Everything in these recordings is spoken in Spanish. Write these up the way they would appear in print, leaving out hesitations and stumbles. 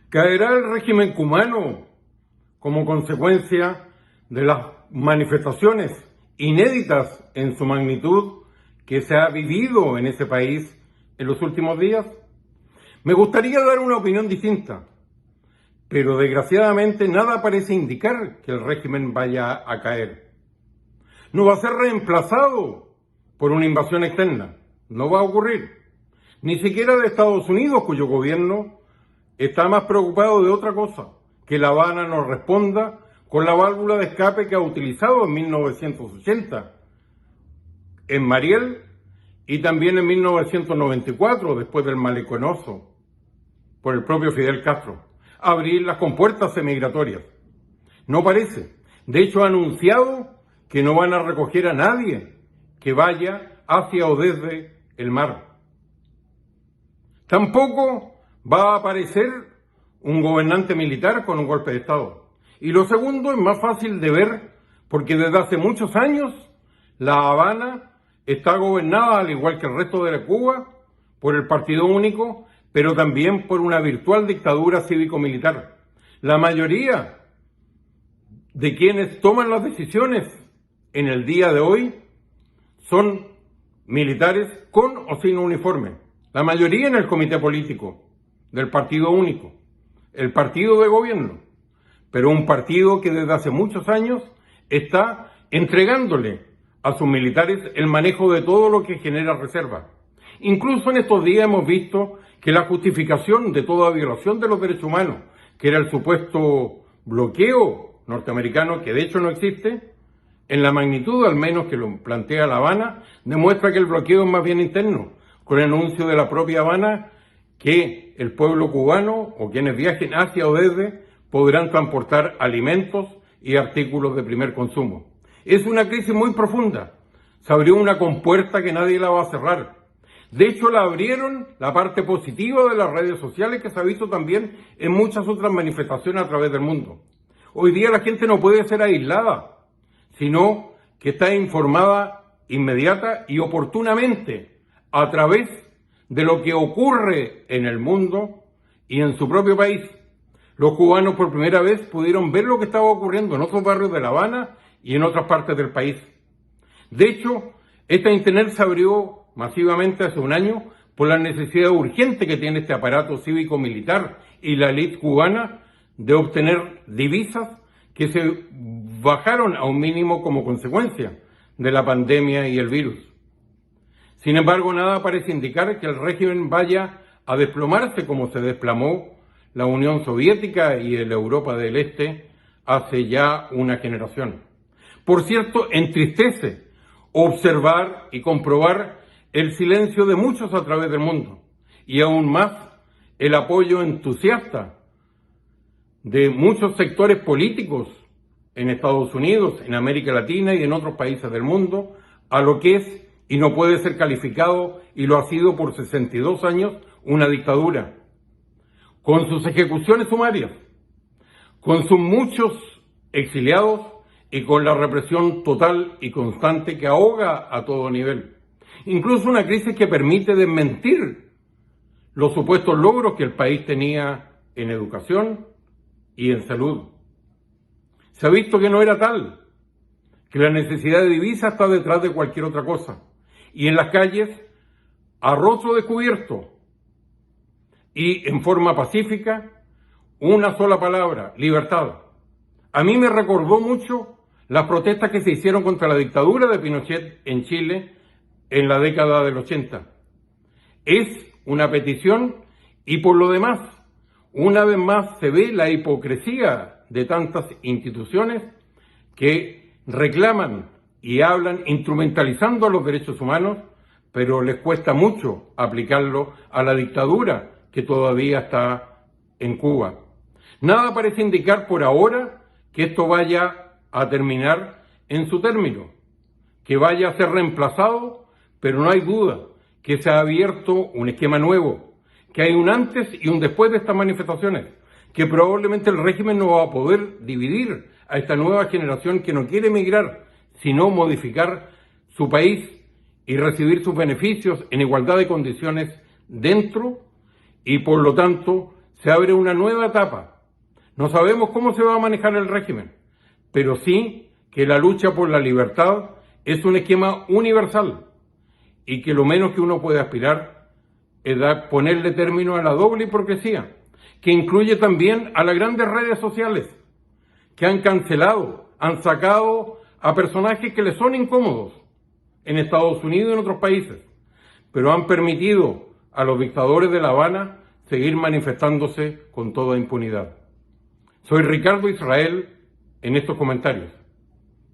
Caerá el régimen cubano como consecuencia de las manifestaciones inéditas en su magnitud que se ha vivido en ese país en los últimos días. Me gustaría dar una opinión distinta, pero desgraciadamente nada parece indicar que el régimen vaya a caer. No va a ser reemplazado por una invasión externa, no va a ocurrir, ni siquiera de Estados Unidos, cuyo gobierno está más preocupado de otra cosa, que La Habana nos responda con la válvula de escape que ha utilizado en 1980 en Mariel y también en 1994, después del maleconoso por el propio Fidel Castro, abrir las compuertas emigratorias. No parece. De hecho, ha anunciado que no van a recoger a nadie que vaya hacia o desde el mar. Tampoco va a aparecer un gobernante militar con un golpe de Estado. Y lo segundo es más fácil de ver porque desde hace muchos años La Habana está gobernada, al igual que el resto de la Cuba, por el Partido Único, pero también por una virtual dictadura cívico-militar. La mayoría de quienes toman las decisiones en el día de hoy son militares con o sin uniforme. La mayoría en el comité político del Partido Único, el partido de gobierno, pero un partido que desde hace muchos años está entregándole a sus militares el manejo de todo lo que genera reserva. Incluso en estos días hemos visto que la justificación de toda violación de los derechos humanos, que era el supuesto bloqueo norteamericano, que de hecho no existe, en la magnitud al menos que lo plantea La Habana, demuestra que el bloqueo es más bien interno, con el anuncio de la propia Habana que el pueblo cubano o quienes viajen hacia o desde podrán transportar alimentos y artículos de primer consumo. Es una crisis muy profunda. Se abrió una compuerta que nadie la va a cerrar. De hecho, la abrieron la parte positiva de las redes sociales, que se ha visto también en muchas otras manifestaciones a través del mundo. Hoy día la gente no puede ser aislada, sino que está informada inmediata y oportunamente a través de lo que ocurre en el mundo y en su propio país. Los cubanos por primera vez pudieron ver lo que estaba ocurriendo en otros barrios de La Habana y en otras partes del país. De hecho, esta internet se abrió masivamente hace un año por la necesidad urgente que tiene este aparato cívico-militar y la élite cubana de obtener divisas que se bajaron a un mínimo como consecuencia de la pandemia y el virus. Sin embargo, nada parece indicar que el régimen vaya a desplomarse como se desplomó la Unión Soviética y la Europa del Este hace ya una generación. Por cierto, entristece observar y comprobar el silencio de muchos a través del mundo y aún más el apoyo entusiasta de muchos sectores políticos en Estados Unidos, en América Latina y en otros países del mundo a lo que es y no puede ser calificado, y lo ha sido por 62 años, una dictadura, con sus ejecuciones sumarias, con sus muchos exiliados y con la represión total y constante que ahoga a todo nivel. Incluso una crisis que permite desmentir los supuestos logros que el país tenía en educación y en salud. Se ha visto que no era tal, que la necesidad de divisas está detrás de cualquier otra cosa. Y en las calles, a rostro descubierto y en forma pacífica, una sola palabra: libertad. A mí me recordó mucho las protestas que se hicieron contra la dictadura de Pinochet en Chile en la década del 80. Es una petición y por lo demás, una vez más se ve la hipocresía de tantas instituciones que reclaman y hablan instrumentalizando los derechos humanos, pero les cuesta mucho aplicarlo a la dictadura que todavía está en Cuba. Nada parece indicar por ahora que esto vaya a terminar en su término, que vaya a ser reemplazado, pero no hay duda que se ha abierto un esquema nuevo, que hay un antes y un después de estas manifestaciones, que probablemente el régimen no va a poder dividir a esta nueva generación que no quiere emigrar, sino modificar su país y recibir sus beneficios en igualdad de condiciones dentro, y por lo tanto se abre una nueva etapa. No sabemos cómo se va a manejar el régimen, pero sí que la lucha por la libertad es un esquema universal y que lo menos que uno puede aspirar es ponerle término a la doble hipocresía, que incluye también a las grandes redes sociales, que han cancelado, han sacado a personajes que les son incómodos en Estados Unidos y en otros países, pero han permitido a los dictadores de La Habana seguir manifestándose con toda impunidad. Soy Ricardo Israel en estos comentarios.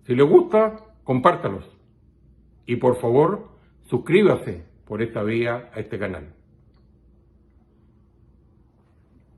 Si le gusta, compártalos. Y por favor, suscríbase por esta vía a este canal.